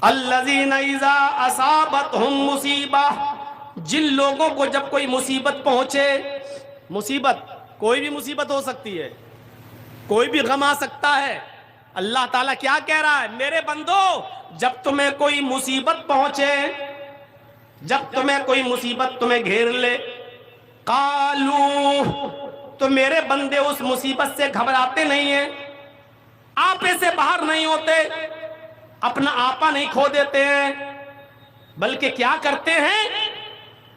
الذین اذا اصابتہم مصیبہ، جن لوگوں کو جب کوئی مصیبت پہنچے، مصیبت کوئی بھی مصیبت ہو سکتی ہے، کوئی بھی غم آ سکتا ہے، اللہ تعالیٰ کیا کہہ رہا ہے؟ میرے بندو جب تمہیں کوئی مصیبت پہنچے، جب تمہیں کوئی مصیبت تمہیں گھیر لے، قالو، تو میرے بندے اس مصیبت سے گھبراتے نہیں ہیں، آپے سے باہر نہیں ہوتے، اپنا آپا نہیں کھو دیتے ہیں، بلکہ کیا کرتے ہیں؟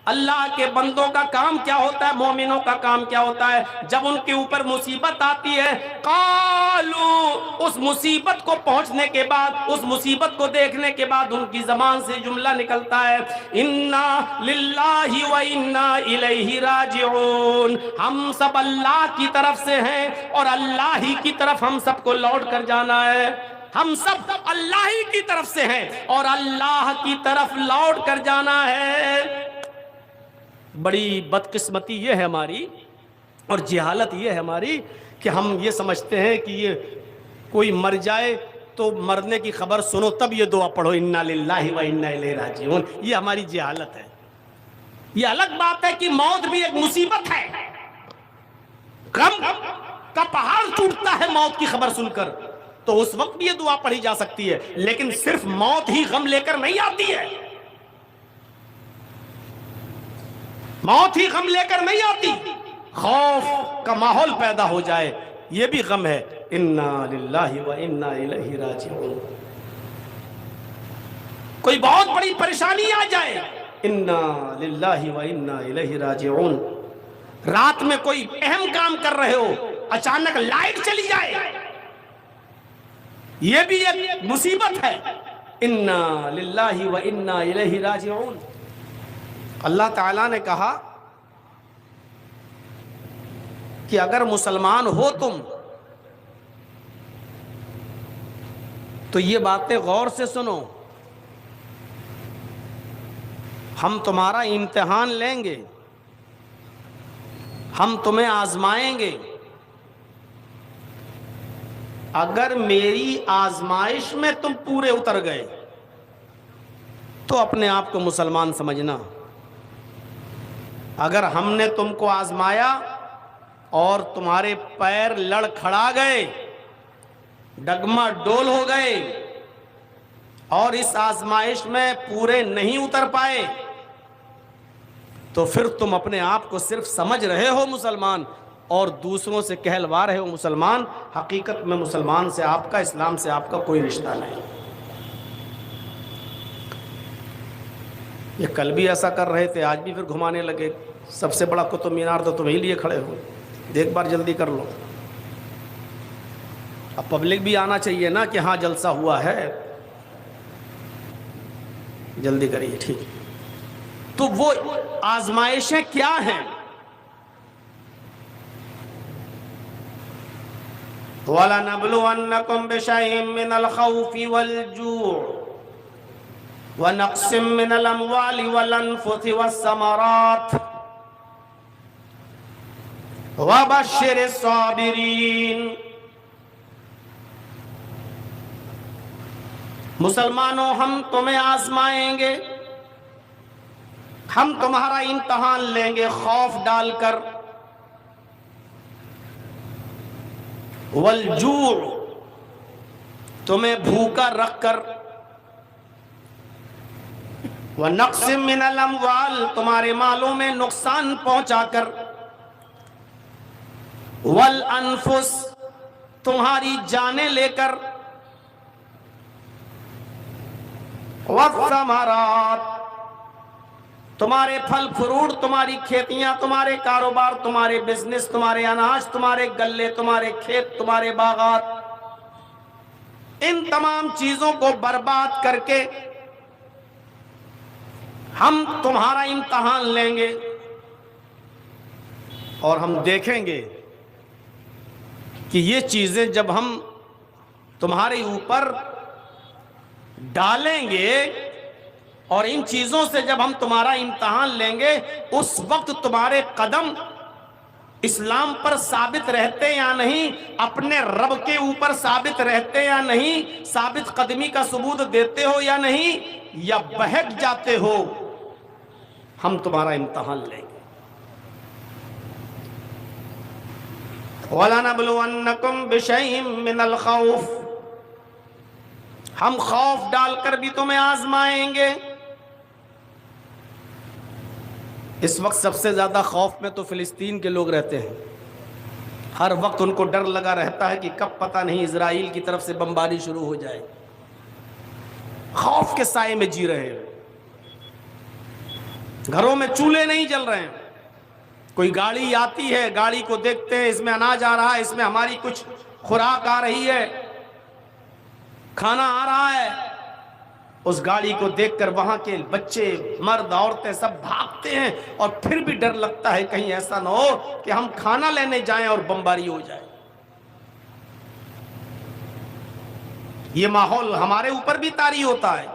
اللہ کے بندوں کا کام کیا ہوتا ہے، مومنوں کا کام کیا ہوتا ہے؟ جب ان کے اوپر مصیبت آتی ہے، قالو، اس مصیبت کو پہنچنے کے بعد، اس مصیبت کو دیکھنے کے بعد ان کی زبان سے جملہ نکلتا ہے، انا للہ و انا الیہ راجعون، ہم سب اللہ کی طرف سے ہیں اور اللہ ہی کی طرف ہم سب کو لوٹ کر جانا ہے، ہم سب اللہ ہی کی طرف سے ہیں اور اللہ کی طرف لوٹ کر جانا ہے۔ بڑی بدقسمتی یہ ہے ہماری اور جہالت یہ ہے ہماری کہ ہم یہ سمجھتے ہیں کہ یہ کوئی مر جائے تو مرنے کی خبر سنو تب یہ دعا پڑھو، انا للہ و انا الیہ راجعون، یہ ہماری جہالت ہے۔ یہ الگ بات ہے کہ موت بھی ایک مصیبت ہے، غم کا پہاڑ ٹوٹتا ہے موت کی خبر سن کر، تو اس وقت بھی یہ دعا پڑھی جا سکتی ہے، لیکن صرف موت ہی غم لے کر نہیں آتی ہے، موت ہی غم لے کر نہیں آتی، خوف کا ماحول پیدا ہو جائے یہ بھی غم ہے، انا للہ و انا الیہ راجعون۔ کوئی بہت بڑی پریشانی آ جائے، انا للہ و انا الیہ راجعون۔ رات میں کوئی اہم کام کر رہے ہو، اچانک لائٹ چلی جائے، یہ بھی ایک مصیبت ہے، انا للہ و انا الیہ راجعون۔ اللہ تعالیٰ نے کہا کہ اگر مسلمان ہو تم تو یہ باتیں غور سے سنو، ہم تمہارا امتحان لیں گے، ہم تمہیں آزمائیں گے، اگر میری آزمائش میں تم پورے اتر گئے تو اپنے آپ کو مسلمان سمجھنا، اگر ہم نے تم کو آزمایا اور تمہارے پیر لڑ کھڑا گئے، ڈگما ڈول ہو گئے اور اس آزمائش میں پورے نہیں اتر پائے تو پھر تم اپنے آپ کو صرف سمجھ رہے ہو مسلمان اور دوسروں سے کہلوا رہے ہو مسلمان، حقیقت میں مسلمان سے آپ کا، اسلام سے آپ کا کوئی رشتہ نہیں۔ یہ کل بھی ایسا کر رہے تھے، آج بھی پھر گھمانے لگے، سب سے بڑا قطب مینار تو تم ہی لیے کھڑے ہو، ایک بار جلدی کر لو۔ اب پبلک بھی آنا چاہیے نا کہ ہاں جلسہ ہوا ہے، جلدی کریے، ٹھیک۔ تو وہ آزمائشیں کیا ہیں؟ وَلَنَبْلُوَنَّكُمْ بِشَيْءٍ مِّنَ الْخَوْفِ وَالْجُوعِ وَنَقْصٍ مِّنَ الْأَمْوَالِ وَالْأَنفُسِ وَالثَّمَرَاتِ وَبَشِّرِ الصَّابِرِينَ۔ مسلمانوں ہم تمہیں آزمائیں گے، ہم تمہارا امتحان لیں گے خوف ڈال کر، والجوع، تمہیں بھوکا رکھ کر، ونقص من الاموال، تمہارے مالوں میں نقصان پہنچا کر، والانفس، تمہاری جانیں لے کر، والثمرات، تمہارے پھل فروٹ، تمہاری کھیتیاں، تمہارے کاروبار، تمہارے بزنس، تمہارے اناج، تمہارے گلے، تمہارے کھیت، تمہارے باغات، ان تمام چیزوں کو برباد کر کے ہم تمہارا امتحان لیں گے اور ہم دیکھیں گے کہ یہ چیزیں جب ہم تمہارے اوپر ڈالیں گے اور ان چیزوں سے جب ہم تمہارا امتحان لیں گے، اس وقت تمہارے قدم اسلام پر ثابت رہتے یا نہیں، اپنے رب کے اوپر ثابت رہتے یا نہیں، ثابت قدمی کا ثبوت دیتے ہو یا نہیں، یا بہک جاتے ہو، ہم تمہارا امتحان لیں گے۔ وَلَنَبْلُوَنَّكُمْ بِشَيْءٍ مِّنَ الْخَوْفِ، ہم خوف ڈال کر بھی تمہیں آزمائیں گے۔ اس وقت سب سے زیادہ خوف میں تو فلسطین کے لوگ رہتے ہیں، ہر وقت ان کو ڈر لگا رہتا ہے کہ کب پتہ نہیں اسرائیل کی طرف سے بمباری شروع ہو جائے، خوف کے سائے میں جی رہے ہیں، گھروں میں چولہے نہیں جل رہے ہیں، کوئی گاڑی آتی ہے، گاڑی کو دیکھتے ہیں، اس میں اناج آ رہا ہے، اس میں ہماری کچھ خوراک آ رہی ہے، کھانا آ رہا ہے، اس گاڑی کو دیکھ کر وہاں کے بچے، مرد، عورتیں سب بھاگتے ہیں، اور پھر بھی ڈر لگتا ہے کہیں ایسا نہ ہو کہ ہم کھانا لینے جائیں اور بمباری ہو جائے۔ یہ ماحول ہمارے اوپر بھی طاری ہوتا ہے۔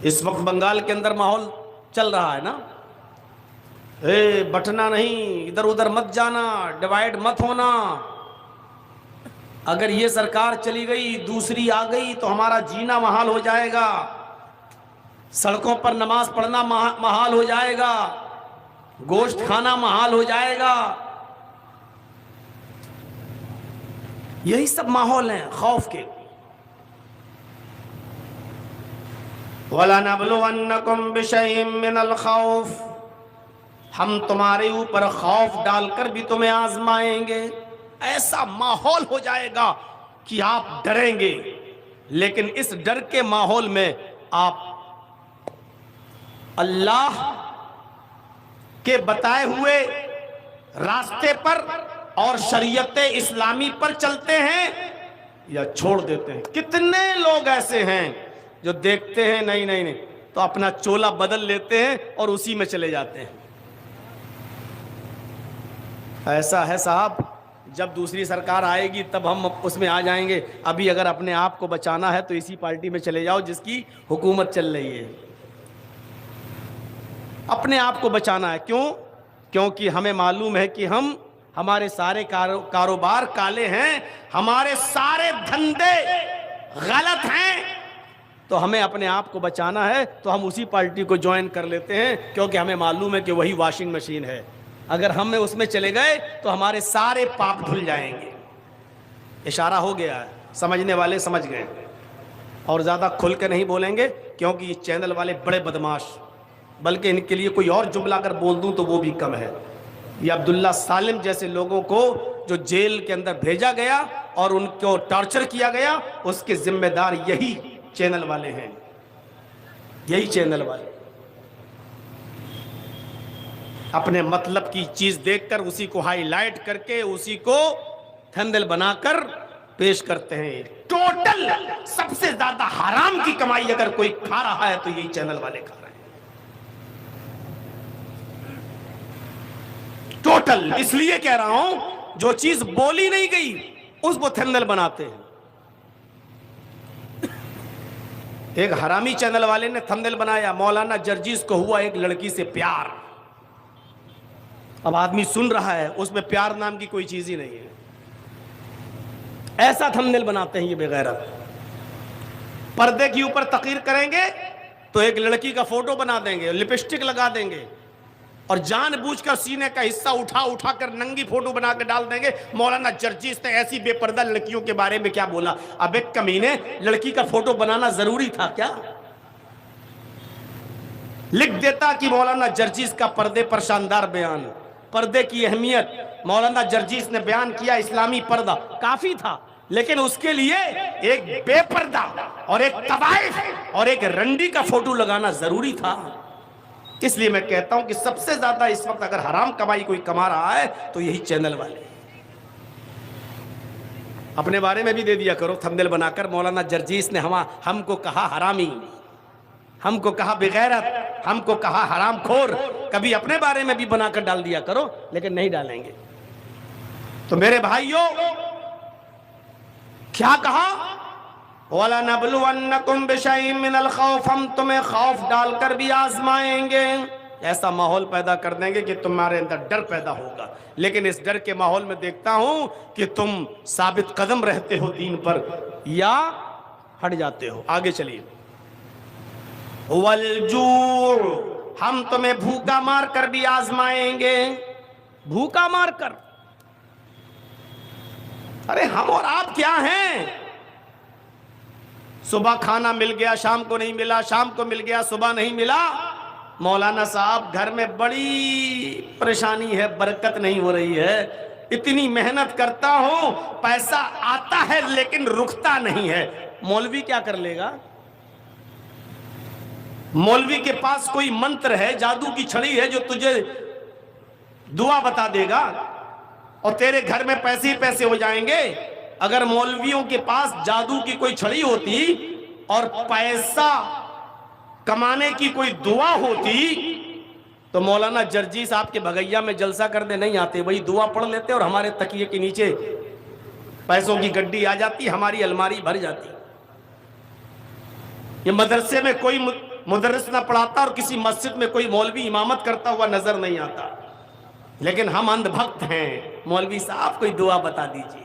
اس وقت بنگال کے اندر ماحول چل رہا ہے نا، بٹنا نہیں، ادھر ادھر مت جانا، ڈیوائیڈ مت ہونا، اگر یہ سرکار چلی گئی، دوسری آ گئی تو ہمارا جینا محال ہو جائے گا، سڑکوں پر نماز پڑھنا محال ہو جائے گا، گوشت کھانا محال ہو جائے گا۔ یہی سب ماحول ہیں خوف کے۔ وَلَنَبْلُوَنَّكُمْ بِشَيْءٍ مِّنَ الْخَوْفِ، ہم تمہارے اوپر خوف ڈال کر بھی تمہیں آزمائیں گے، ایسا ماحول ہو جائے گا کہ آپ ڈریں گے، لیکن اس ڈر کے ماحول میں آپ اللہ کے بتائے ہوئے راستے پر اور شریعت اسلامی پر چلتے ہیں یا چھوڑ دیتے ہیں۔ کتنے لوگ ایسے ہیں جو دیکھتے ہیں نہیں نہیں نہیں تو اپنا چولا بدل لیتے ہیں اور اسی میں چلے جاتے ہیں۔ ایسا ہے صاحب، جب دوسری سرکار آئے گی تب ہم اس میں آ جائیں گے، ابھی اگر اپنے آپ کو بچانا ہے تو اسی پارٹی میں چلے جاؤ جس کی حکومت چل رہی ہے۔ اپنے آپ کو بچانا ہے، کیوں؟ کیونکہ ہمیں معلوم ہے کہ ہمارے سارے کاروبار کالے ہیں، ہمارے سارے دھندے غلط ہیں، تو ہمیں اپنے آپ کو بچانا ہے تو ہم اسی پارٹی کو جوائن کر لیتے ہیں، کیونکہ ہمیں معلوم ہے کہ وہی واشنگ مشین ہے، اگر ہم اس میں چلے گئے تو ہمارے سارے پاپ دھل جائیں گے۔ اشارہ ہو گیا ہے، سمجھنے والے سمجھ گئے، اور زیادہ کھل کے نہیں بولیں گے کیونکہ یہ چینل والے بڑے بدماش، بلکہ ان کے لیے کوئی اور جملہ اگر بول دوں تو وہ بھی کم ہے۔ یہ عبداللہ سالم جیسے لوگوں کو جو جیل کے اندر بھیجا گیا اور ان کو ٹارچر کیا گیا، اس کے ذمہ دار یہی چینل والے ہیں، یہی چینل والے اپنے مطلب کی چیز دیکھ کر اسی کو ہائی لائٹ کر کے اسی کو تھمبنیل بنا کر پیش کرتے ہیں۔ ٹوٹل سب سے زیادہ حرام کی کمائی اگر کوئی کھا رہا ہے تو یہی چینل والے کھا رہے ہیں، ٹوٹل۔ اس لیے کہہ رہا ہوں جو چیز بولی نہیں گئی اس کو تھمبنیل بناتے ہیں۔ ایک حرامی چینل والے نے تھمبنیل بنایا، مولانا جرجیس کو ہوا ایک لڑکی سے پیار، اب آدمی سن رہا ہے، اس میں پیار نام کی کوئی چیز ہی نہیں ہے، ایسا تھمبنیل بناتے ہیں یہ بے غیرت۔ پردے کے اوپر تقریر کریں گے تو ایک لڑکی کا فوٹو بنا دیں گے، لپسٹک لگا دیں گے، اور جان بوجھ کر سینے کا حصہ اٹھا کر ننگی فوٹو بنا کے ڈال دیں گے۔ مولانا جرجیس نے ایسی بے پردہ لڑکیوں کے بارے میں کیا بولا؟ اب ایک کمینے، لڑکی کا فوٹو بنانا ضروری تھا کیا؟ لکھ دیتا کہ مولانا جرجیس کا پردے پر شاندار بیان، پردے کی اہمیت مولانا جرجیس نے بیان کیا، اسلامی پردہ کافی تھا، لیکن اس کے لیے ایک بے پردہ اور ایک طوائف اور ایک رنڈی کا فوٹو لگانا ضروری تھا۔ اس لیے میں کہتا ہوں کہ سب سے زیادہ اس وقت اگر حرام کمائی کوئی کما رہا ہے تو یہی چینل والے۔ اپنے بارے میں بھی دے دیا کرو تھمبنیل بنا کر، مولانا جرجیس نے ہم کو کہا حرامی، ہم کو کہا بغیرت، ہم کو کہا حرام خور، کبھی اپنے بارے میں بھی بنا کر ڈال دیا کرو، لیکن نہیں ڈالیں گے۔ تو میرے بھائیوں کیا کہا؟ وَلَنَبْلُوَنَّكُمْ بِشَيْءٍ مِّنَ الْخَوْفِ، ہم تمہیں خوف ڈال کر بھی آزمائیں گے۔ ایسا ماحول پیدا کر دیں گے کہ تمہارے اندر ڈر پیدا ہوگا، لیکن اس ڈر کے ماحول میں دیکھتا ہوں کہ تم ثابت قدم رہتے ہو دین پر یا ہٹ جاتے ہو۔ آگے چلیے، والجوع، ہم تمہیں بھوکا مار کر بھی آزمائیں گے، بھوکا مار کر۔ ارے ہم اور آپ کیا ہیں؟ صبح کھانا مل گیا، شام کو نہیں ملا، شام کو مل گیا، صبح نہیں ملا۔ مولانا صاحب گھر میں بڑی پریشانی ہے، برکت نہیں ہو رہی ہے، اتنی محنت کرتا ہوں، پیسہ آتا ہے لیکن رکتا نہیں ہے۔ مولوی کیا کر لے گا؟ مولوی کے پاس کوئی منتر ہے، جادو کی چھڑی ہے جو تجھے دعا بتا دے گا اور تیرے گھر میں پیسے ہی پیسے ہو جائیں گے۔ اگر مولویوں کے پاس جادو کی کوئی چھڑی ہوتی اور پیسہ کمانے کی کوئی دعا ہوتی تو مولانا جرجی صاحب کے بھگیا میں جلسہ کرنے نہیں آتے، وہی دعا پڑھ لیتے اور ہمارے تکیے کے نیچے پیسوں کی گڈی آ جاتی، ہماری الماری بھر جاتی۔ یہ مدرسے میں کوئی مدرس نہ پڑھاتا اور کسی مسجد میں کوئی مولوی امامت کرتا ہوا نظر نہیں آتا، لیکن ہم اندھ بھکت ہیں۔ مولوی صاحب کوئی دعا بتا دیجئے۔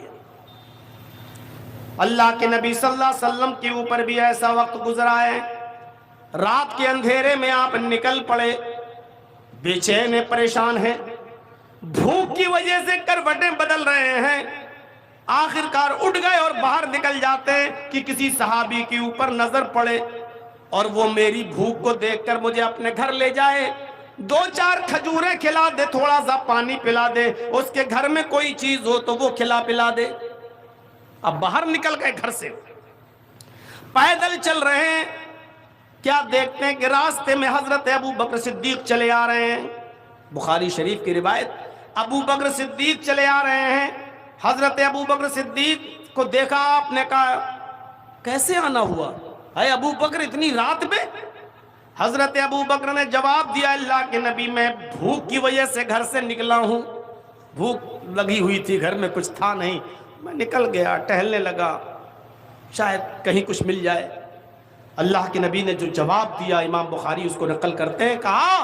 اللہ کے نبی صلی اللہ علیہ وسلم کے اوپر بھی ایسا وقت گزرا ہے، رات کے اندھیرے میں آپ نکل پڑے، بے چین پریشان ہیں، بھوک کی وجہ سے کروٹیں بدل رہے ہیں، آخر کار اٹھ گئے اور باہر نکل جاتے ہیں کہ کسی صحابی کے اوپر نظر پڑے اور وہ میری بھوک کو دیکھ کر مجھے اپنے گھر لے جائے، 2-4 کھجوریں کھلا دے، تھوڑا سا پانی پلا دے، اس کے گھر میں کوئی چیز ہو تو وہ کھلا پلا دے۔ اب باہر نکل گئے گھر سے، پیدل چل رہے ہیں، کیا دیکھتے ہیں کہ راستے میں حضرت ابو بکر صدیق چلے آ رہے ہیں۔ بخاری شریف کی روایت، ابو بکر صدیق چلے آ رہے ہیں۔ حضرت ابو بکر صدیق کو دیکھا، آپ نے کہا کیسے آنا ہوا؟ اے ابو بکر اتنی رات میں؟ حضرت ابو بکر نے جواب دیا، اللہ کے نبی میں بھوک کی وجہ سے گھر سے نکلا ہوں، بھوک لگی ہوئی تھی، گھر میں کچھ تھا نہیں، میں نکل گیا، ٹہلنے لگا، شاید کہیں کچھ مل جائے۔ اللہ کے نبی نے جو جواب دیا، امام بخاری اس کو نقل کرتے ہیں، کہا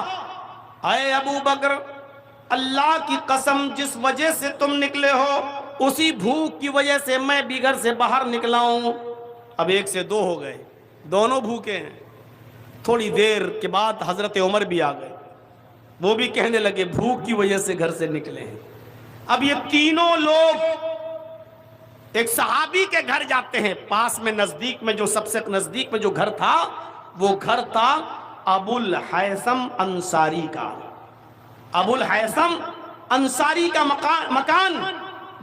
اے ابو بکر، اللہ کی قسم جس وجہ سے تم نکلے ہو اسی بھوک کی وجہ سے میں بھی گھر سے باہر نکلا ہوں۔ اب 1 سے 2 ہو گئے، دونوں بھوکے ہیں۔ تھوڑی دیر کے بعد حضرت عمر بھی آ گئے، وہ بھی کہنے لگے بھوک کی وجہ سے گھر سے نکلے ہیں۔ اب یہ تینوں لوگ ایک صحابی کے گھر جاتے ہیں، پاس میں نزدیک میں، جو سب سے نزدیک میں جو گھر تھا وہ گھر تھا ابو الحیثم انصاری کا۔ ابو الحیثم انصاری کا مکان،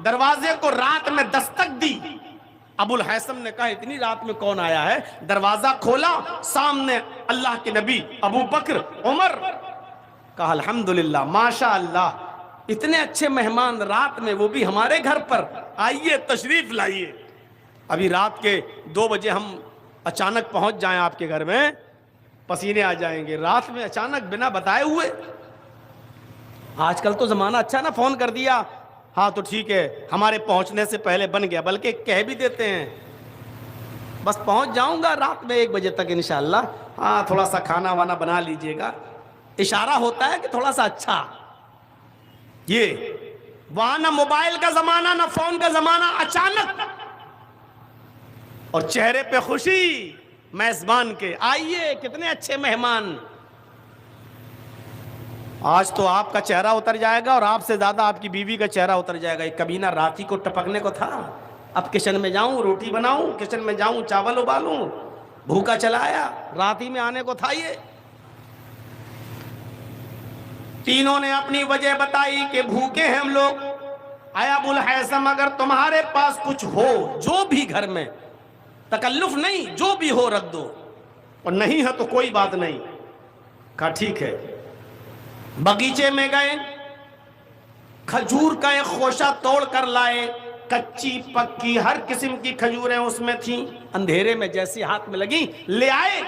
دروازے کو رات میں دستک دی۔ ابو الحیثم نے کہا اتنی رات میں کون آیا ہے؟ دروازہ کھولا، سامنے اللہ کے نبی، ابو بکر، عمر۔ کہا الحمدللہ، ماشاء اللہ، اتنے اچھے مہمان رات میں، وہ بھی ہمارے گھر پر، آئیے تشریف لائیے۔ ابھی رات کے 2 بجے ہم اچانک پہنچ جائیں آپ کے گھر میں، پسینے آ جائیں گے، رات میں اچانک بنا بتائے ہوئے۔ آج کل تو زمانہ اچھا نا، فون کر دیا، ہاں تو ٹھیک ہے، ہمارے پہنچنے سے پہلے بن گیا، بلکہ کہہ بھی دیتے ہیں بس پہنچ جاؤں گا رات میں 1 بجے تک انشاءاللہ، ہاں تھوڑا سا کھانا وانا بنا لیجئے گا، اشارہ ہوتا ہے کہ تھوڑا سا اچھا۔ یہ وہاں نہ موبائل کا زمانہ نہ فون کا زمانہ، اچانک، اور چہرے پہ خوشی میزبان کے، آئیے کتنے اچھے مہمان۔ آج تو آپ کا چہرہ اتر جائے گا اور آپ سے زیادہ آپ کی بیوی کا چہرہ اتر جائے گا۔ ایک کبینہ رات ہی کو ٹپکنے کو تھا، اب کچن میں جاؤں روٹی بناؤں، کچن میں جاؤں چاول ابالوں، بھوکا چلا آیا، رات ہی میں آنے کو تھا۔ یہ تینوں نے اپنی وجہ بتائی کہ بھوکے ہیں ہم لوگ۔ اے ابو الحیثم، اگر تمہارے پاس کچھ ہو، جو بھی گھر میں، تکلف نہیں، جو بھی ہو رکھ دو، اور نہیں ہے تو کوئی بات نہیں۔ کہا ٹھیک ہے۔ باغیچے میں گئے، کھجور کا ایک خوشہ توڑ کر لائے، کچی پکی ہر قسم کی کھجوریں اس میں تھیں، اندھیرے میں جیسی ہاتھ میں لگی لے آئے۔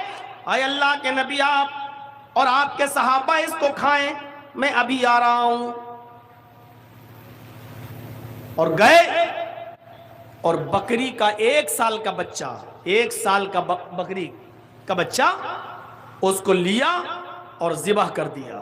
اے اللہ کے نبی، آپ اور آپ کے صحابہ اس کو کھائیں، میں ابھی آ رہا ہوں۔ اور گئے اور بکری کا 1 سال کا بچہ، 1 سال کا بکری کا بچہ اس کو لیا اور ذبح کر دیا۔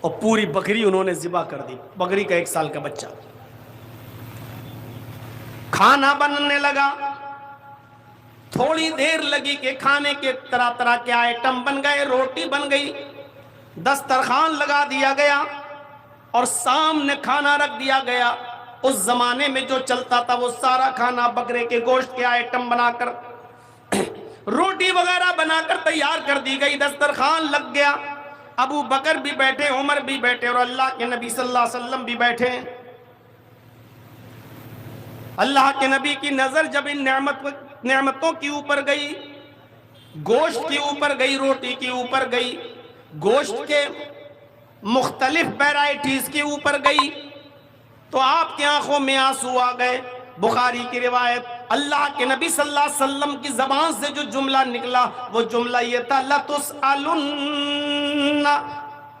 اور پوری بکری انہوں نے ذبح کر دی، بکری کا 1 سال کا بچہ۔ کھانا بننے لگا، تھوڑی دیر لگی کہ کھانے کے طرح طرح کے آئٹم بن گئے، روٹی بن گئی، دسترخوان لگا دیا گیا اور سامنے کھانا رکھ دیا گیا۔ اس زمانے میں جو چلتا تھا وہ سارا کھانا بکرے کے گوشت کے آئٹم بنا کر، روٹی وغیرہ بنا کر تیار کر دی گئی، دسترخوان لگ گیا۔ ابو بکر بھی بیٹھے، عمر بھی بیٹھے، اور اللہ کے نبی صلی اللہ علیہ وسلم بھی بیٹھے۔ اللہ کے نبی کی نظر جب ان نعمتوں کی اوپر گئی، گوشت کی اوپر گئی، روٹی کی اوپر گئی، گوشت کے مختلف ویرائٹیز کے اوپر گئی، تو آپ کی آنکھوں میں آنسو آ گئے۔ بخاری کی روایت، اللہ کے نبی صلی اللہ علیہ وسلم کی زبان سے جو جملہ نکلا وہ جملہ یہ تھا، لَتُسْأَلُنَّ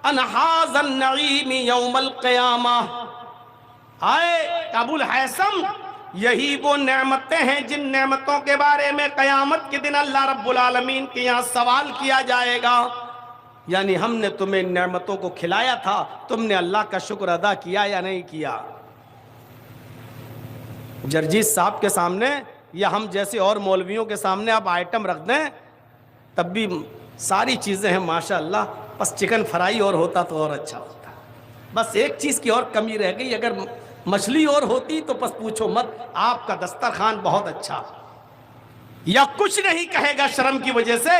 عَنْ هَٰذَا النَّعِيمِ يَوْمَ الْقِيَامَةِ۔ آئے ابو الحیثم، یہی وہ نعمتیں ہیں جن نعمتوں کے بارے میں قیامت کے دن اللہ رب العالمین کے یہاں سوال کیا جائے گا۔ یعنی ہم نے تمہیں نعمتوں کو کھلایا تھا، تم نے اللہ کا شکر ادا کیا یا نہیں کیا؟ جرجیس صاحب کے سامنے یا ہم جیسے اور مولویوں کے سامنے آپ آئٹم رکھ دیں تب بھی ساری چیزیں ہیں ماشاءاللہ، بس چکن فرائی اور ہوتا تو اور اچھا ہوتا۔ بس ایک چیز کی اور کمی رہ گئی، اگر مچھلی اور ہوتی تو بس پوچھو مت، آپ کا دسترخوان بہت اچھا۔ یا کچھ نہیں کہے گا شرم کی وجہ سے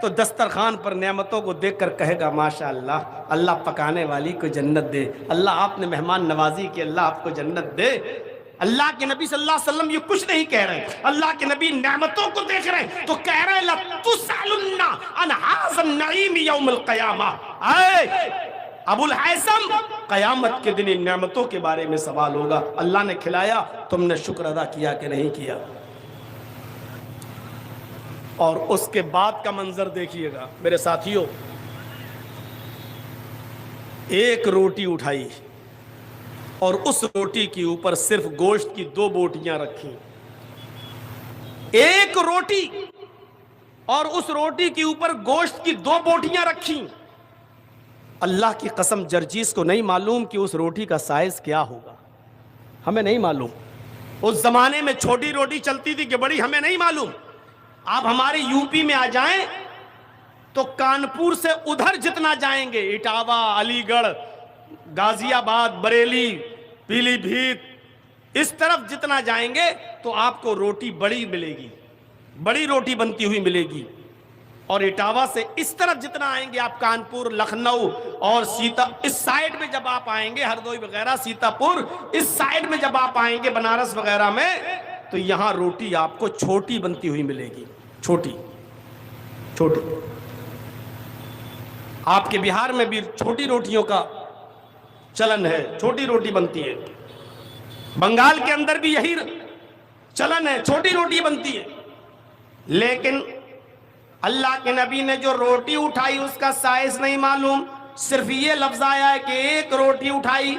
تو دسترخوان پر نعمتوں کو دیکھ کر کہے گا ماشاءاللہ، اللہ پکانے والی کو جنت دے، اللہ آپ نے مہمان نوازی کی، اللہ آپ کو جنت دے۔ اللہ کے نبی صلی اللہ علیہ وسلم یہ کچھ نہیں کہہ رہے، اللہ کے نبی نعمتوں کو دیکھ رہے تو کہہ رہے لَتُسْأَلُنَّ عَنْ هَٰذَا النَّعِيمِ يَوْمَ الْقِيَامَةِ۔ اے ابو الحیثم، قیامت کے دن ان نعمتوں کے بارے میں سوال ہوگا، اللہ نے کھلایا، تم نے شکر ادا کیا کہ نہیں کیا؟ اور اس کے بعد کا منظر دیکھیے گا میرے ساتھیوں، ایک روٹی اٹھائی اور اس روٹی کے اوپر صرف گوشت کی 2 بوٹیاں رکھی، ایک روٹی اور اس روٹی کے اوپر گوشت کی 2 بوٹیاں رکھی۔ اللہ کی قسم جرجیس کو نہیں معلوم کہ اس روٹی کا سائز کیا ہوگا، ہمیں نہیں معلوم۔ اس زمانے میں چھوٹی روٹی چلتی تھی کہ بڑی، ہمیں نہیں معلوم۔ آپ ہمارے یو پی میں آ جائیں تو کانپور سے ادھر جتنا جائیں گے، اٹاوا، علی گڑھ، غازی آباد، بریلی، پیلی بھیت، اس طرف جتنا جائیں گے تو آپ کو روٹی بڑی ملے گی، بڑی روٹی بنتی ہوئی ملے گی۔ اور اٹاوا سے اس طرف جتنا آئیں گے آپ، کانپور، لکھنؤ اور سیتا، اس سائیڈ میں جب آپ آئیں گے، ہردوئی وغیرہ، سیتا پور، اس سائیڈ میں جب آپ آئیں گے، بنارس وغیرہ میں، تو یہاں روٹی آپ کو چھوٹی بنتی ہوئی ملے گی، چھوٹی چھوٹی۔ آپ کے بہار میں بھی چھوٹی روٹیوں کا چلن ہے، چھوٹی روٹی بنتی ہے، بنگال کے اندر بھی یہی چلن ہے، چھوٹی روٹی بنتی ہے۔ لیکن اللہ کے نبی نے جو روٹی اٹھائی اس کا سائز نہیں معلوم، صرف یہ لفظ آیا ہے کہ ایک روٹی اٹھائی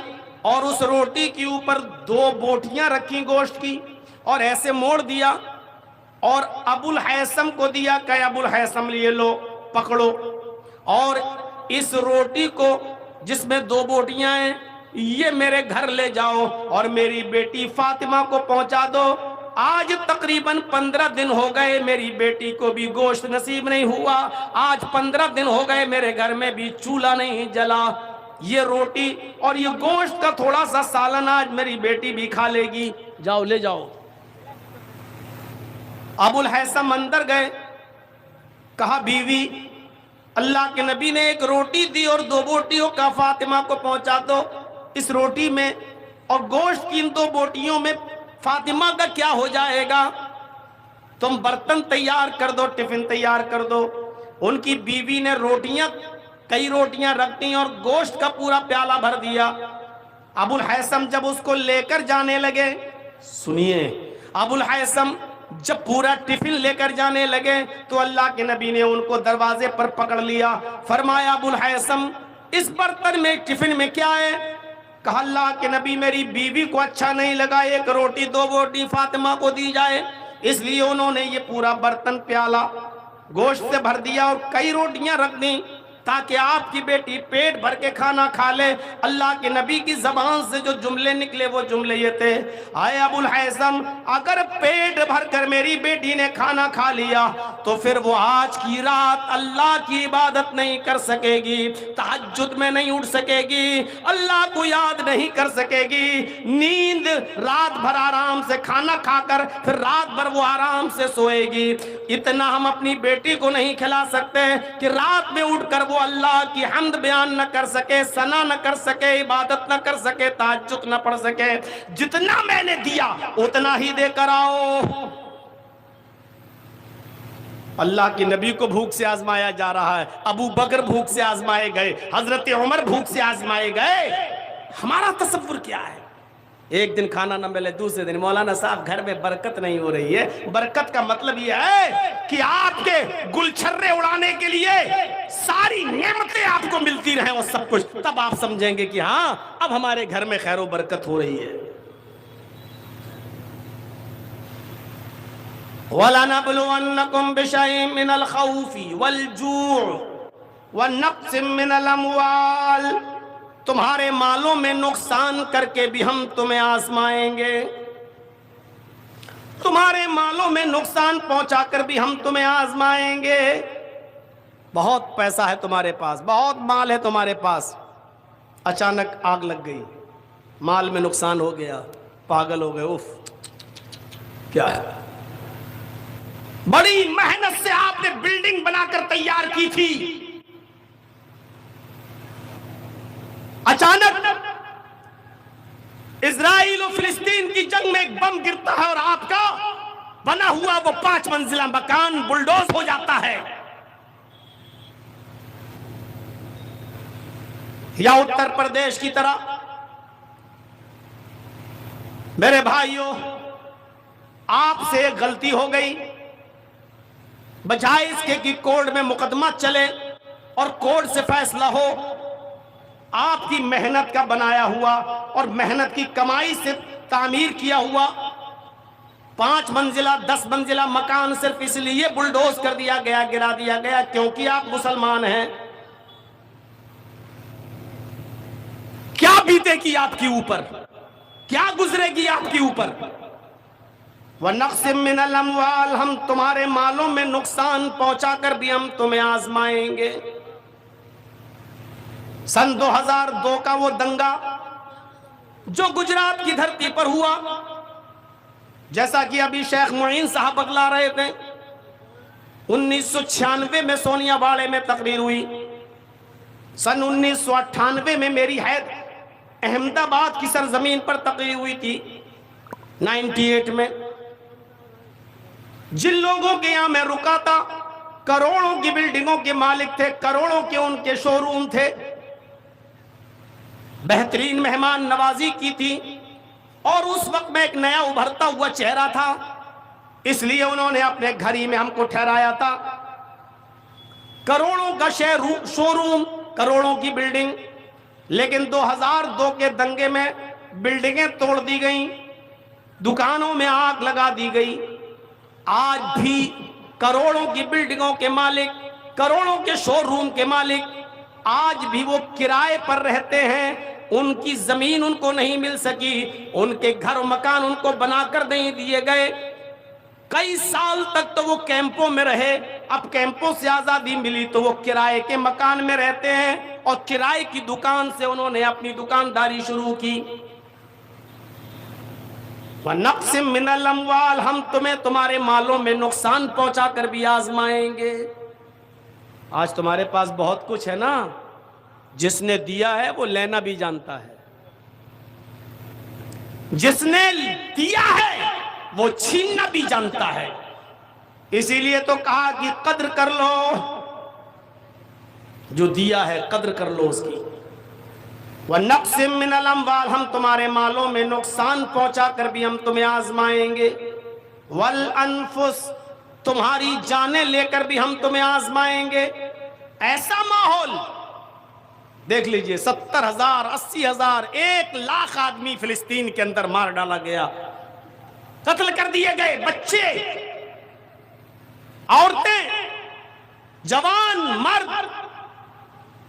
اور اس روٹی کے اوپر 2 بوٹیاں رکھی گوشت کی، اور ایسے موڑ دیا اور ابو الحیثم کو دیا کہ ابو الحیثم یہ لو، پکڑو، اور اس روٹی کو جس میں 2 بوٹیاں ہیں یہ میرے گھر لے جاؤ اور میری بیٹی فاطمہ کو پہنچا دو۔ آج تقریباً 15 دن ہو گئے میری بیٹی کو بھی گوشت نصیب نہیں ہوا، آج 15 دن ہو گئے میرے گھر میں بھی چولہا نہیں جلا، یہ روٹی اور یہ گوشت کا تھوڑا سا سالن آج میری بیٹی بھی کھا لے گی، جاؤ لے جاؤ۔ ابو الحیثم اندر گئے، کہا بیوی، اللہ کے نبی نے ایک روٹی دی اور 2 بوٹیوں کا فاطمہ کو پہنچا دو، اس روٹی میں اور گوشت کی ان 2 بوٹیوں میں فاطمہ کا کیا ہو جائے گا؟ تم برتن تیار کر دو، ٹفن تیار کر دو۔ ان کی بیوی نے کئی روٹیاں رکھ دیں اور گوشت کا پورا پیالہ بھر دیا۔ ابو الحیثم جب اس کو لے کر جانے لگے، سنیے، ابو الحیثم جب پورا ٹفن لے کر جانے لگے تو اللہ کے نبی نے ان کو دروازے پر پکڑ لیا، فرمایا ابو الحیثم اس برتن میں ٹفن میں کیا ہے؟ کہا اللہ کے نبی میری بیوی کو اچھا نہیں لگا ایک روٹی 2 بوٹی فاطمہ کو دی جائے، اس لیے انہوں نے یہ پورا برتن پیالہ گوشت سے بھر دیا اور کئی روٹیاں رکھ دیں۔ تاکہ آپ کی بیٹی پیٹ بھر کے کھانا کھا لے۔ اللہ کے نبی کی زبان سے جو جملے نکلے وہ جملے یہ تھے، آئے ابو الحیثم اگر پیٹ بھر کر میری بیٹی نے کھانا کھا لیا تو پھر وہ آج کی رات اللہ کی عبادت نہیں کر سکے گی، تہجد میں نہیں اٹھ سکے گی، اللہ کو یاد نہیں کر سکے گی، نیند رات بھر آرام سے کھانا کھا کر پھر رات بھر وہ آرام سے سوئے گی۔ اتنا ہم اپنی بیٹی کو نہیں کھلا سکتے کہ رات میں اٹھ کر وہ اللہ کی حمد بیان نہ کر سکے، ثنا نہ کر سکے، عبادت نہ کر سکے، تہجد نہ پڑھ سکے۔ جتنا میں نے دیا اتنا ہی دے کر آؤ۔ اللہ کے نبی کو بھوک سے آزمایا جا رہا ہے، ابو بکر بھوک سے آزمائے گئے، حضرت عمر بھوک سے آزمائے گئے۔ ہمارا تصور کیا ہے؟ ایک دن کھانا نہ ملے، دوسرے دن مولانا صاحب گھر میں برکت نہیں ہو رہی ہے۔ برکت کا مطلب یہ ہے کہ آپ کے گلچھرے اڑانے کے لیے ساری نعمتیں آپ کو ملتی رہیں اور سب کچھ، تب آپ سمجھیں گے کہ ہاں اب ہمارے گھر میں خیر و برکت ہو رہی ہے۔ وَلَنَبْلُوَنَّكُمْ بِشَيْءٍ مِّنَ الْخَوْفِ وَالْجُوعِ وَنَقْصٍ مِّنَ الْأَمْوَالِ، تمہارے مالوں میں نقصان کر کے بھی ہم تمہیں آزمائیں گے، تمہارے مالوں میں نقصان پہنچا کر بھی ہم تمہیں آزمائیں گے۔ بہت پیسہ ہے تمہارے پاس، بہت مال ہے تمہارے پاس، اچانک آگ لگ گئی، مال میں نقصان ہو گیا، پاگل ہو گئے، اف کیا ہے؟ بڑی محنت سے آپ نے بلڈنگ بنا کر تیار کی تھی، اچانک اسرائیل و فلسطین کی جنگ میں ایک بم گرتا ہے اور آپ کا بنا ہوا وہ 5 منزلہ مکان بلڈوز ہو جاتا ہے۔ یا اتر پردیش کی طرح، میرے بھائیوں آپ سے ایک غلطی ہو گئی، بجائے اس کے کہ کورٹ میں مقدمہ چلے اور کورٹ سے فیصلہ ہو، آپ کی محنت کا بنایا ہوا اور محنت کی کمائی سے تعمیر کیا ہوا 5 منزلہ 10 منزلہ مکان صرف اس لیے بلڈوز کر دیا گیا، گرا دیا گیا کیونکہ آپ مسلمان ہیں۔ کیا بیتے گی آپ کے اوپر، کیا گزرے گی آپ کے اوپر؟ وَنَقْصٍ مِّنَ الْأَمْوَالِ، ہم تمہارے مالوں میں نقصان پہنچا کر بھی ہم تمہیں آزمائیں گے۔ سن 2002 کا وہ دنگا جو گجرات کی دھرتی پر ہوا، جیسا کہ ابھی شیخ معین صاحب بتلا رہے تھے، 1996 میں سونیا باڑے میں تقریر ہوئی، سن 1998 میں میری حید احمد آباد کی سرزمین پر تقریر ہوئی تھی، 98 میں۔ جن لوگوں کے یہاں میں رکا تھا کروڑوں کی بلڈنگوں کے مالک تھے، کروڑوں کے ان کے شو روم تھے، بہترین مہمان نوازی کی تھی، اور اس وقت میں ایک نیا ابھرتا ہوا چہرہ تھا، اس لیے انہوں نے اپنے گھر ہی میں ہم کو ٹھہرایا تھا۔ کروڑوں کا شو روم، کروڑوں کی بلڈنگ، لیکن 2002 کے دنگے میں بلڈنگیں توڑ دی گئیں، دکانوں میں آگ لگا دی گئی۔ آج بھی کروڑوں کی بلڈنگوں کے مالک، کروڑوں کے شو روم کے مالک آج بھی وہ کرائے پر رہتے ہیں، ان کی زمین ان کو نہیں مل سکی، ان کے گھر و مکان ان کو بنا کر نہیں دیے گئے، کئی سال تک تو وہ کیمپوں میں رہے، اب کیمپوں سے آزادی ملی تو وہ کرائے کے مکان میں رہتے ہیں، اور کرائے کی دکان سے انہوں نے اپنی دکانداری شروع کی۔ وَنَقْصٍ مِّنَ الْأَمْوَالِ، ہم تمہیں تمہارے مالوں میں نقصان پہنچا کر بھی آزمائیں گے۔ آج تمہارے پاس بہت کچھ ہے نا، جس نے دیا ہے وہ لینا بھی جانتا ہے، جس نے دیا ہے وہ چھیننا بھی جانتا ہے، اسی لیے تو کہا کہ قدر کر لو، جو دیا ہے قدر کر لو اس کی۔ وَنَقْصٍ مِّنَ الْأَمْوَالِ، ہم تمہارے مالوں میں نقصان پہنچا کر بھی ہم تمہیں آزمائیں گے۔ وَالْأَنفُسِ، تمہاری جانیں لے کر بھی ہم تمہیں آزمائیں گے۔ ایسا ماحول دیکھ لیجئے، 70,000 80,000 1,00,000 آدمی فلسطین کے اندر مار ڈالا گیا، قتل کر دیے گئے، بچے، عورتیں، جوان، مرد،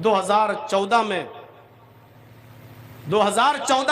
2014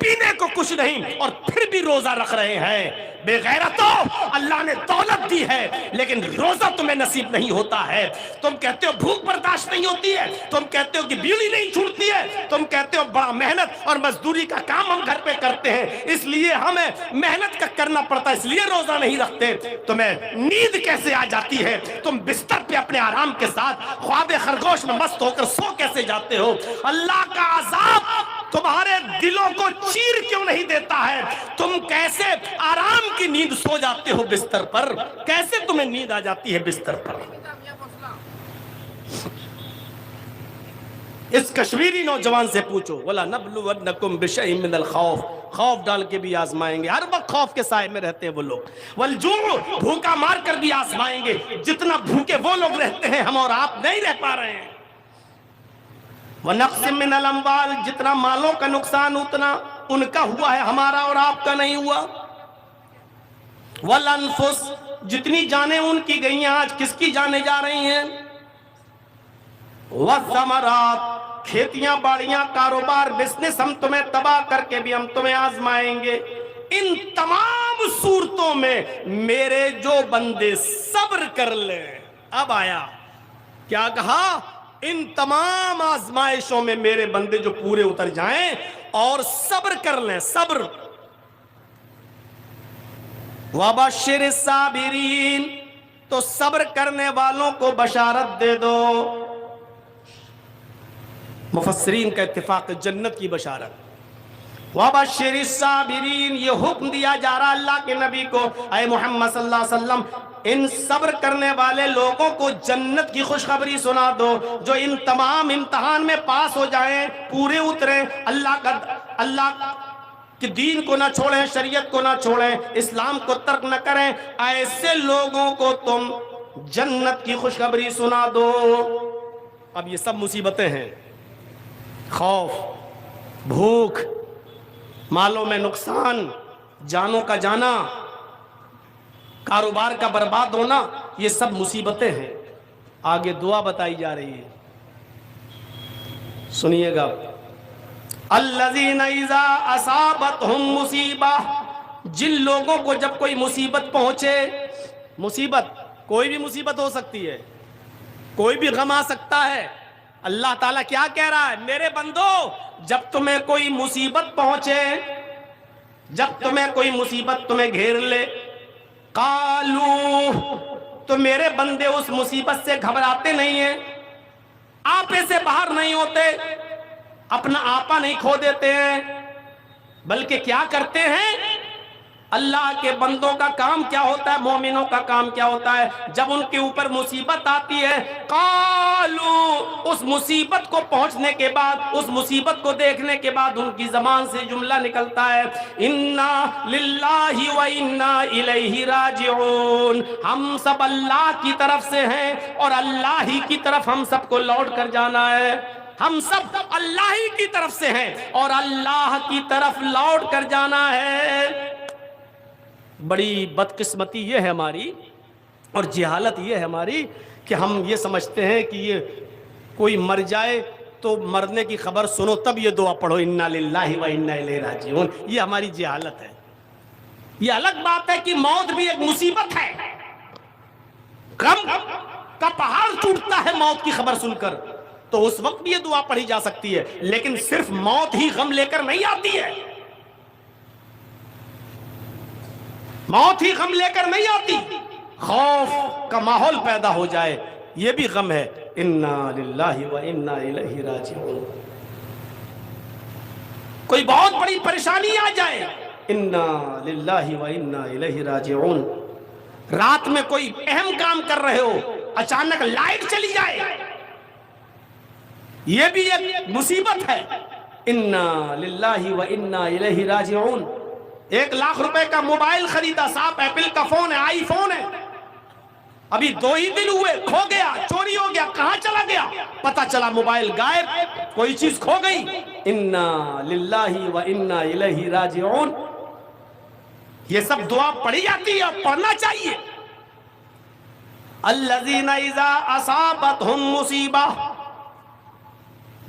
پینے کو کچھ نہیں اور پھر بھی روزہ رکھ رہے ہیں۔ بے غیرتوں، اللہ نے دولت دی ہے لیکن روزہ تمہیں نصیب نہیں ہوتا ہے۔ تم کہتے ہو بھوک برداشت نہیں ہوتی ہے، تم کہتے ہو کہ بیوی نہیں چھوٹتی ہے، تم کہتے ہو بڑا محنت اور مزدوری کا کام ہم گھر پہ کرتے ہیں اس لیے ہمیں محنت کا کرنا پڑتا ہے اس لیے روزہ نہیں رکھتے۔ تمہیں نیند کیسے آ جاتی ہے؟ تم بستر پہ اپنے آرام کے ساتھ خواب خرگوش میں مست ہو کر سو کیسے جاتے ہو؟ اللہ کا عذاب تمہارے دلوں کو چیر کیوں نہیں دیتا ہے؟ تم کیسے آرام کی نیند سو جاتے ہو بستر پر؟ کیسے تمہیں نیند آ جاتی ہے بستر پر؟ اس کشمیری نوجوان سے پوچھو، وَلَنَبْلُوَنَّكُمْ بِشَيْءٍ مِّنَ الْخَوْفِ، خوف ڈال کے بھی آزمائیں گے، ہر وقت خوف کے سائے میں رہتے ہیں وہ لوگ، وَالْجُوعِ، بھوکا مار کر بھی آزمائیں گے، جتنا بھوکے وہ لوگ رہتے ہیں ہم اور آپ نہیں رہ پا رہے ہیں، وَنَقْصٍ مِّنَ الْأَمْوَالِ، جتنا مالوں کا نقصان اتنا ان کا ہوا ہے ہمارا اور آپ کا نہیں ہوا، وَالْأَنفُسِ، جتنی جانیں ان کی گئی ہیں آج کس کی جانیں جا رہی ہیں، وَالثَّمَرَاتِ، کھیتیاں باڑیاں کاروبار بزنس ہم تمہیں تباہ کر کے بھی ہم تمہیں آزمائیں گے۔ ان تمام صورتوں میں میرے جو بندے صبر کر لیں، اب آیا کیا کہا؟ ان تمام آزمائشوں میں میرے بندے جو پورے اتر جائیں اور صبر کر لیں، صبر، وَبَشِّرِ الصَّابِرِينَ، تو صبر کرنے والوں کو بشارت دے دو۔ مفسرین کا اتفاق جنت کی بشارت، وَبَشِّرِ الصَّابِرِينَ، یہ حکم دیا جا رہا اللہ کے نبی کو، اے محمد صلی اللہ علیہ وسلم ان صبر کرنے والے لوگوں کو جنت کی خوشخبری سنا دو، جو ان تمام امتحان میں پاس ہو جائیں، پورے اتریں، اللہ کہ دین کو نہ چھوڑیں، شریعت کو نہ چھوڑیں، اسلام کو ترک نہ کریں، ایسے لوگوں کو تم جنت کی خوشخبری سنا دو۔ اب یہ سب مصیبتیں ہیں، خوف، بھوک، مالوں میں نقصان، جانوں کا جانا، کاروبار کا برباد ہونا، یہ سب مصیبتیں ہیں۔ آگے دعا بتائی جا رہی ہے، سنیے گا، الذین اذا اصابتہم مصیبہ، جن لوگوں کو جب کوئی مصیبت پہنچے، مصیبت کوئی بھی مصیبت ہو سکتی ہے، کوئی بھی غم آ سکتا ہے، اللہ تعالیٰ کیا کہہ رہا ہے؟ میرے بندو جب تمہیں کوئی مصیبت پہنچے، جب تمہیں کوئی مصیبت تمہیں گھیر لے، قالو، تو میرے بندے اس مصیبت سے گھبراتے نہیں ہیں، آپے سے باہر نہیں ہوتے، اپنا آپا نہیں کھو دیتے ہیں، بلکہ کیا کرتے ہیں؟ اللہ کے بندوں کا کام کیا ہوتا ہے، مومنوں کا کام کیا ہوتا ہے؟ جب ان کے اوپر مصیبت آتی ہے، قالو، اس مصیبت کو پہنچنے کے بعد، اس مصیبت کو دیکھنے کے بعد ان کی زبان سے جملہ نکلتا ہے، انا للہ و انا الیہ راجعون، ہم سب اللہ کی طرف سے ہیں اور اللہ ہی کی طرف ہم سب کو لوٹ کر جانا ہے، ہم سب اللہ ہی کی طرف سے ہیں اور اللہ کی طرف لوٹ کر جانا ہے۔ بڑی بدقسمتی یہ ہے ہماری اور جہالت یہ ہے ہماری کہ ہم یہ سمجھتے ہیں کہ یہ کوئی مر جائے تو مرنے کی خبر سنو تب یہ دعا پڑھو، انا للہ و انا الیہ راجعون، یہ ہماری جہالت ہے۔ یہ الگ بات ہے کہ موت بھی ایک مصیبت ہے، غم کا پہاڑ ٹوٹتا ہے موت کی خبر سن کر، تو اس وقت بھی یہ دعا پڑھی جا سکتی ہے، لیکن صرف موت ہی غم لے کر نہیں آتی ہے، موت ہی غم لے کر نہیں آتی، خوف کا ماحول پیدا ہو جائے یہ بھی غم ہے، انا للہ و انا الیہ راجعون، کوئی بہت بڑی پریشانی آ جائے، انا للہ و انا الیہ راجعون، رات میں کوئی اہم کام کر رہے ہو اچانک لائٹ چلی جائے یہ بھی ایک مصیبت ہے، انا للہ و انا الیہ راجعون۔ 1 لاکھ روپے کا موبائل خریدا، صاحب ایپل کا فون ہے، آئی فون ہے، ابھی 2 ہی دن ہوئے کھو گیا، چوری ہو گیا، کہاں چلا گیا؟ پتہ چلا موبائل غائب، کوئی چیز کھو گئی، انا للہ و انا الیہ راجعون۔ یہ سب دعا پڑھی جاتی ہے اور پڑھنا چاہیے۔ الذین اذا اصابتہم مصیبہ،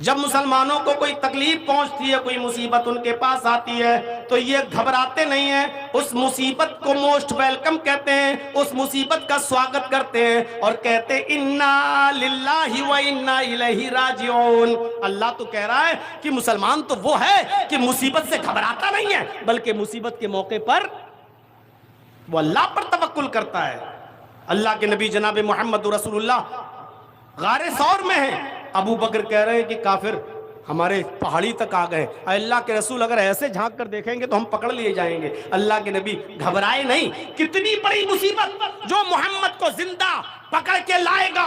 جب مسلمانوں کو کوئی تکلیف پہنچتی ہے، کوئی مصیبت ان کے پاس آتی ہے تو یہ گھبراتے نہیں ہیں، اس مصیبت کو موسٹ ویلکم کہتے ہیں، اس مصیبت کا سواگت کرتے ہیں اور کہتے ہیں انا للہ و انا الیہ راجعون۔ اللہ تو کہہ رہا ہے کہ مسلمان تو وہ ہے کہ مصیبت سے گھبراتا نہیں ہے، بلکہ مصیبت کے موقع پر وہ اللہ پر توکل کرتا ہے۔ اللہ کے نبی جناب محمد رسول اللہ غار ثور میں ہیں، ابو بکر کہہ رہے ہیں کہ کافر ہمارے پہاڑی تک آ گئے، اے اللہ کے رسول اگر ایسے جھانک کر دیکھیں گے تو ہم پکڑ لیے جائیں گے۔ اللہ کے نبی گھبرائے نہیں۔ کتنی بڑی مصیبت جو محمد کو زندہ پکڑ کے لائے گا،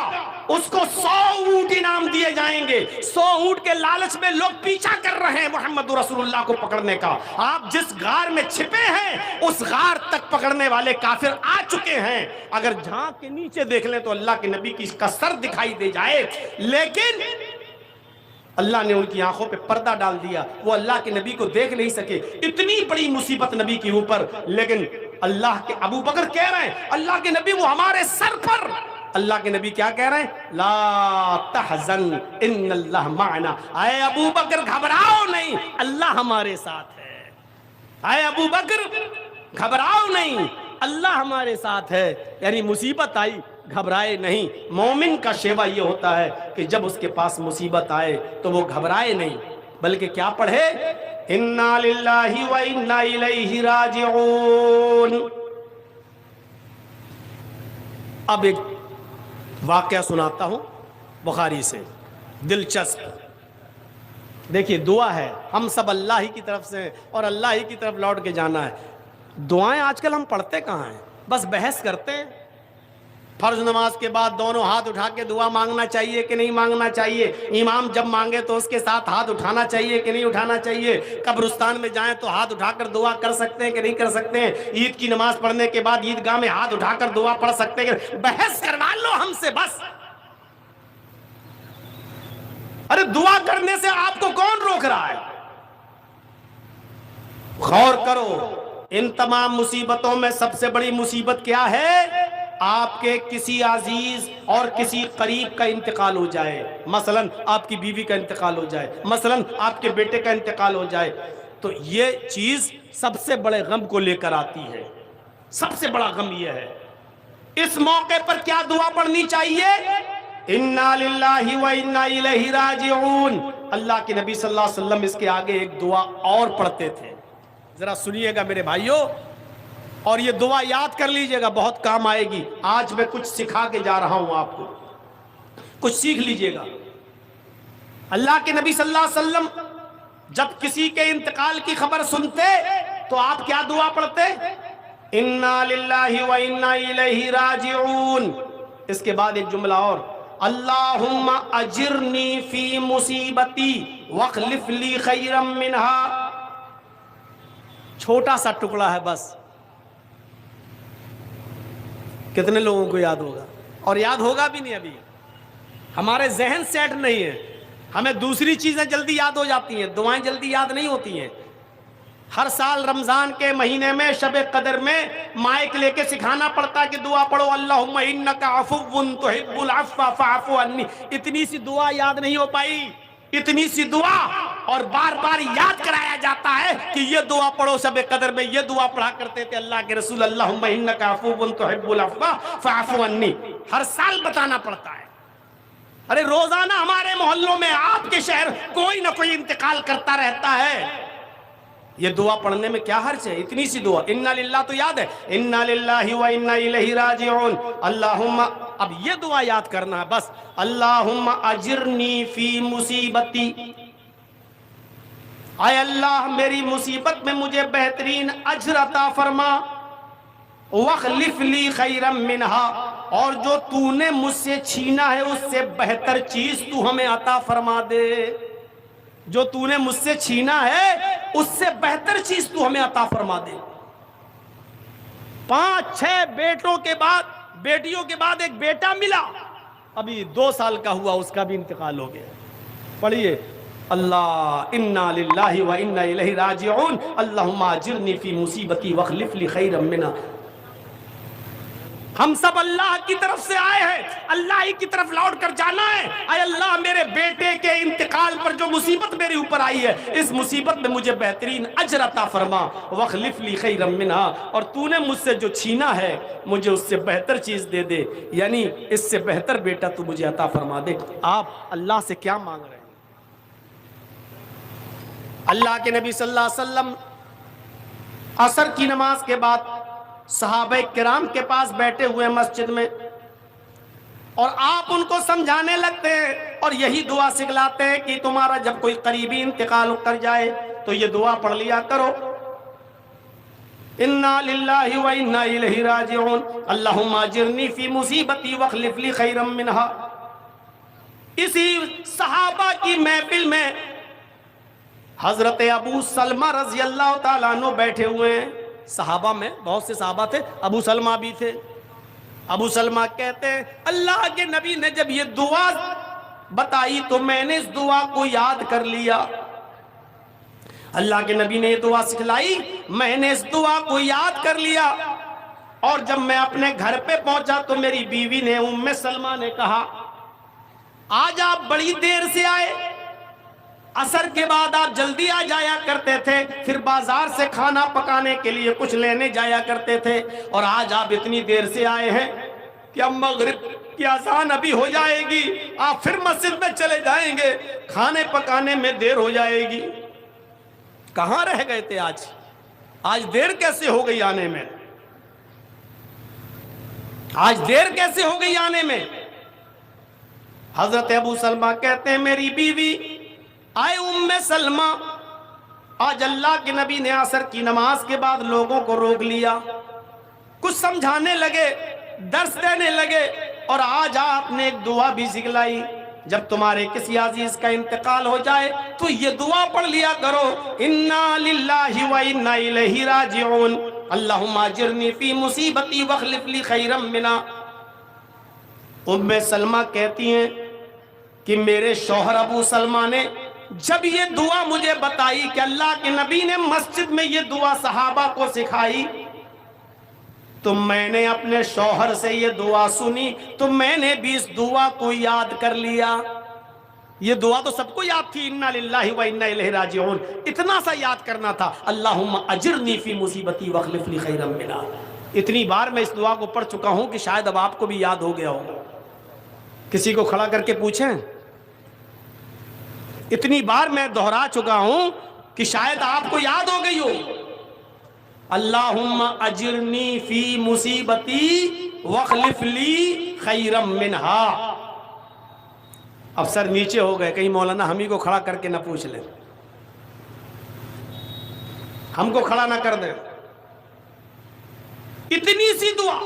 اس کو 100 اونٹ انعام دیے جائیں گے۔ 100 اونٹ کے لالچ میں لوگ پیچھا کر رہے ہیں محمد رسول اللہ کو پکڑنے کا۔ آپ جس غار میں چھپے ہیں اس غار تک پکڑنے والے کافر آ چکے ہیں۔ اگر جھانک کے نیچے دیکھ لیں تو اللہ کے نبی کی کا سر دکھائی دے جائے، لیکن اللہ نے ان کی آنکھوں پہ پردہ ڈال دیا، وہ اللہ کے نبی کو دیکھ نہیں سکے۔ اتنی بڑی مصیبت نبی کے اوپر، لیکن اللہ کے ابو بکر کہہ رہے ہیں اللہ کے نبی وہ ہمارے سر پر۔ اللہ کے نبی کیا کہہ رہے ہیں؟ لا تحزن ان اللہ معنا، اے ابو بکر گھبراؤ نہیں، اللہ ہمارے ساتھ ہے۔ اے ابو بکر گھبراؤ نہیں، اللہ ہمارے ساتھ ہے۔ یعنی مصیبت آئی گھبرائے نہیں۔ مومن کا شیوا یہ ہوتا ہے کہ جب اس کے پاس مصیبت آئے تو وہ گھبرائے نہیں، بلکہ کیا پڑھے؟ انا للہ و انا الیہ راجعون۔ اب ایک واقعہ سناتا ہوں بخاری سے، دلچسپ۔ دیکھیے دعا ہے، ہم سب اللہ ہی کی طرف سے اور اللہ ہی کی طرف لوٹ کے جانا ہے۔ دعائیں آج کل ہم پڑھتے کہاں ہیں؟ بس بحث کرتے ہیں۔ فرض نماز کے بعد دونوں ہاتھ اٹھا کے دعا مانگنا چاہیے کہ نہیں مانگنا چاہیے؟ امام جب مانگے تو اس کے ساتھ ہاتھ اٹھانا چاہیے کہ نہیں اٹھانا چاہیے؟ قبرستان میں جائیں تو ہاتھ اٹھا کر دعا کر سکتے ہیں کہ نہیں کر سکتے ہیں؟ عید کی نماز پڑھنے کے بعد عیدگاہ میں ہاتھ اٹھا کر دعا پڑھ سکتے ہیں کہ؟ بحث کروا لو ہم سے بس۔ ارے دعا کرنے سے آپ کو کون روک رہا ہے؟ غور کرو، ان تمام مصیبتوں میں سب سے بڑی مصیبت کیا ہے؟ آپ کے کسی عزیز اور کسی قریب کا انتقال ہو جائے، مثلا آپ کی بیوی کا انتقال ہو جائے، مثلا آپ کے بیٹے کا انتقال ہو جائے، تو یہ چیز سب سے بڑے غم کو لے کر آتی ہے۔ سب سے بڑا غم یہ ہے۔ اس موقع پر کیا دعا پڑھنی چاہیے؟ انا للہ و انا الیہ راجعون۔ اللہ کے نبی صلی اللہ علیہ وسلم اس کے آگے ایک دعا اور پڑھتے تھے، ذرا سنیے گا میرے بھائیوں، اور یہ دعا یاد کر لیجئے گا، بہت کام آئے گی۔ آج میں کچھ سکھا کے جا رہا ہوں آپ کو، کچھ سیکھ لیجئے گا۔ اللہ کے نبی صلی اللہ علیہ وسلم جب کسی کے انتقال کی خبر سنتے تو آپ کیا دعا پڑھتے؟ انا للہ و انا الیہ راجعون۔ اس کے بعد ایک جملہ اور، اللہم اجرنی فی مصیبتی واخلف لی خیرا منہا۔ چھوٹا سا ٹکڑا ہے بس، کتنے لوگوں کو یاد ہوگا؟ اور یاد ہوگا بھی نہیں، ابھی ہمارے ذہن سیٹ نہیں ہے، ہمیں دوسری چیزیں جلدی یاد ہو جاتی ہیں، دعائیں جلدی یاد نہیں ہوتی ہیں۔ ہر سال رمضان کے مہینے میں شب قدر میں مائک لے کے سکھانا پڑتا ہے کہ دعا پڑھو اللہم انک عفو تحب العفو فاعف عنی۔ اتنی سی دعا یاد نہیں ہو پائی، اتنی سی دعا، اور بار بار یاد کرایا جاتا ہے کہ یہ دعا پڑھو۔ شب قدر میں یہ دعا پڑھا کرتے تھے اللہ کے رسول، اللہم انک عفو تحب العفو فاعف عنی، ہر سال بتانا پڑتا ہے۔ ارے روزانہ ہمارے محلوں میں، آپ کے شہر، کوئی نہ کوئی انتقال کرتا رہتا ہے۔ یہ دعا پڑھنے میں کیا حرج ہے؟ اتنی سی دعا، انا للہ تو یاد ہے، انا للہ و انا الیہ راجعون۔ اللہم، اب یہ دعا یاد کرنا ہے بس، اللہم اجرنی فی مصیبتی، اے اللہ میری مصیبت میں مجھے بہترین اجر عطا فرما، واخلف لی خیرا منہا، اور جو تو نے مجھ سے چھینا ہے اس سے بہتر چیز تو ہمیں عطا فرما دے۔ جو تو نے مجھ سے چھینا ہے اس سے بہتر چیز تو ہمیں عطا فرما دے۔ 5-6 بیٹوں کے بعد، بیٹیوں کے بعد ایک بیٹا ملا، ابھی 2 سال کا ہوا، اس کا بھی انتقال ہو گیا۔ پڑھیے، اللہ انا للہ و انا الیہ راجعون، اللہم اجرنی فی مصیبتی واخلف لی خیرا منہا۔ ہم سب اللہ کی طرف سے آئے ہیں, اللہ ہی کی طرف لوٹ کر جانا ہے. اے اللہ میرے بیٹے کے انتقال پر جو مصیبت میرے اوپر آئی ہے, اس مصیبت میں مجھے بہترین اجر عطا فرما. واخلف لی خیرا منہا, اور تو نے مجھ سے جو چھینا ہے مجھے اس سے بہتر چیز دے دے, یعنی اس سے بہتر بیٹا تو مجھے عطا فرما دے. آپ اللہ سے کیا مانگ رہے ہیں؟ اللہ کے نبی صلی اللہ علیہ وسلم عصر کی نماز کے بعد صحابہ کرام کے پاس بیٹھے ہوئے مسجد میں, اور آپ ان کو سمجھانے لگتے ہیں اور یہی دعا سکھلاتے ہیں کہ تمہارا جب کوئی قریبی انتقال کر جائے تو یہ دعا پڑھ لیا کرو, انا للہ و انا الیہ راجعون, اللہم اجرنی فی مصیبتی واخلف لی خیرا منہا. اسی صحابہ کی محفل میں حضرت ابو سلمہ رضی اللہ تعالیٰ عنہ بیٹھے ہوئے ہیں. صحابہ میں بہت سے صحابہ تھے, ابو سلمہ بھی تھے. ابو سلمہ کہتے ہیں اللہ کے نبی نے جب یہ دعا بتائی تو میں نے اس دعا کو یاد کر لیا. اللہ کے نبی نے یہ دعا سکھلائی, میں نے اس دعا کو یاد کر لیا. اور جب میں اپنے گھر پہ پہنچا تو میری بیوی نے ام سلمہ نے کہا آج آپ بڑی دیر سے آئے, عصر کے بعد آپ جلدی آ جایا کرتے تھے, پھر بازار سے کھانا پکانے کے لیے کچھ لینے جایا کرتے تھے, اور آج آپ اتنی دیر سے آئے ہیں کہ اب مغرب کی اذان ابھی ہو جائے گی, آپ پھر مسجد میں چلے جائیں گے, کھانے پکانے میں دیر ہو جائے گی. کہاں رہ گئے تھے آج دیر کیسے ہو گئی آنے میں, آج دیر کیسے ہو گئی آنے میں؟ حضرت ابو سلمہ کہتے ہیں میری بیوی آئے ام سلمہ, آج اللہ کے نبی نے عصر کی نماز کے بعد لوگوں کو روک لیا, کچھ سمجھانے لگے, درس دینے لگے, اور آج آپ نے ایک دعا بھی سکھلائی, جب تمہارے کسی عزیز کا انتقال ہو جائے تو یہ دعا پڑھ لیا کرو, انا للہ و انا الیہ راجعون, اللہم اجرنی فی مصیبتی واخلف لی خیرا منہا. ام سلمہ کہتی ہیں کہ میرے شوہر ابو سلمہ نے جب یہ دعا مجھے بتائی کہ اللہ کے نبی نے مسجد میں یہ دعا صحابہ کو سکھائی, تو میں نے اپنے شوہر سے یہ دعا سنی تو میں نے بھی اس دعا کو یاد کر لیا. یہ دعا تو سب کو یاد تھی, انا للہ و انا الیہ راجعون, اتنا سا یاد کرنا تھا, اللہم اجرنی فی مصیبتی واخلف لی خیرا منہا. اتنی بار میں اس دعا کو پڑھ چکا ہوں کہ شاید اب آپ کو بھی یاد ہو گیا ہوگا. کسی کو کھڑا کر کے پوچھیں, اتنی بار میں دہرا چکا ہوں کہ شاید آپ کو یاد ہو گئی ہو. اللہم اجرنی فی مصیبتی واخلف لی خیرا منہا. اب سر نیچے ہو گئے, کہیں مولانا ہم ہی کو کھڑا کر کے نہ پوچھ لیں, ہم کو کھڑا نہ کر دیں. اتنی سی دعا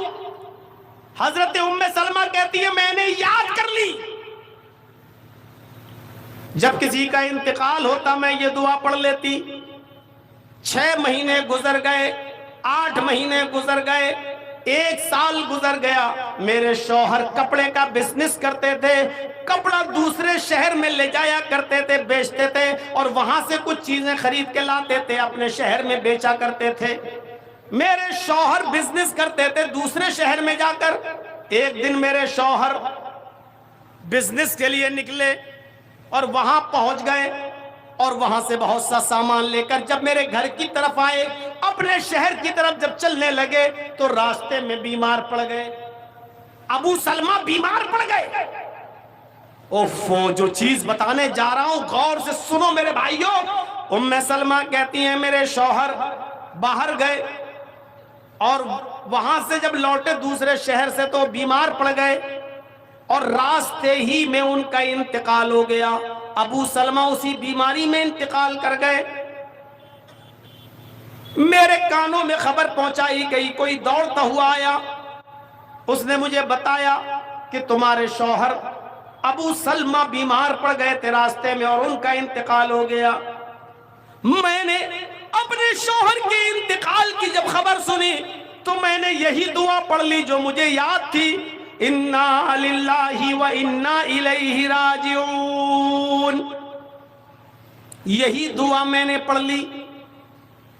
حضرت ام سلمہ کہتی ہے میں نے یاد کر لی, جب کسی کا انتقال ہوتا میں یہ دعا پڑھ لیتی. 6 مہینے گزر گئے, 8 مہینے گزر گئے, 1 سال گزر گیا. میرے شوہر کپڑے کا بزنس کرتے تھے, کپڑا دوسرے شہر میں لے جایا کرتے تھے, بیچتے تھے, اور وہاں سے کچھ چیزیں خرید کے لاتے تھے, اپنے شہر میں بیچا کرتے تھے. میرے شوہر بزنس کرتے تھے دوسرے شہر میں جا کر. ایک دن میرے شوہر بزنس کے لیے نکلے اور وہاں پہنچ گئے, اور وہاں سے بہت سا سامان لے کر جب میرے گھر کی طرف آئے, اپنے شہر کی طرف جب چلنے لگے تو راستے میں بیمار پڑ گئے. ابو سلمہ بیمار پڑ گئے. اوفو, جو چیز بتانے جا رہا ہوں غور سے سنو میرے بھائیوں. ام سلمہ کہتی ہیں میرے شوہر باہر گئے, اور وہاں سے جب لوٹے دوسرے شہر سے تو بیمار پڑ گئے, اور راستے ہی میں ان کا انتقال ہو گیا. ابو سلمہ اسی بیماری میں انتقال کر گئے. میرے کانوں میں خبر پہنچائی گئی, کوئی دوڑتا ہوا آیا, اس نے مجھے بتایا کہ تمہارے شوہر ابو سلمہ بیمار پڑ گئے تھے راستے میں اور ان کا انتقال ہو گیا. میں نے اپنے شوہر کے انتقال کی جب خبر سنی تو میں نے یہی دعا پڑھ لی جو مجھے یاد تھی, انا للہ و انا الیہ راجعون. یہی دعا میں نے پڑھ لی.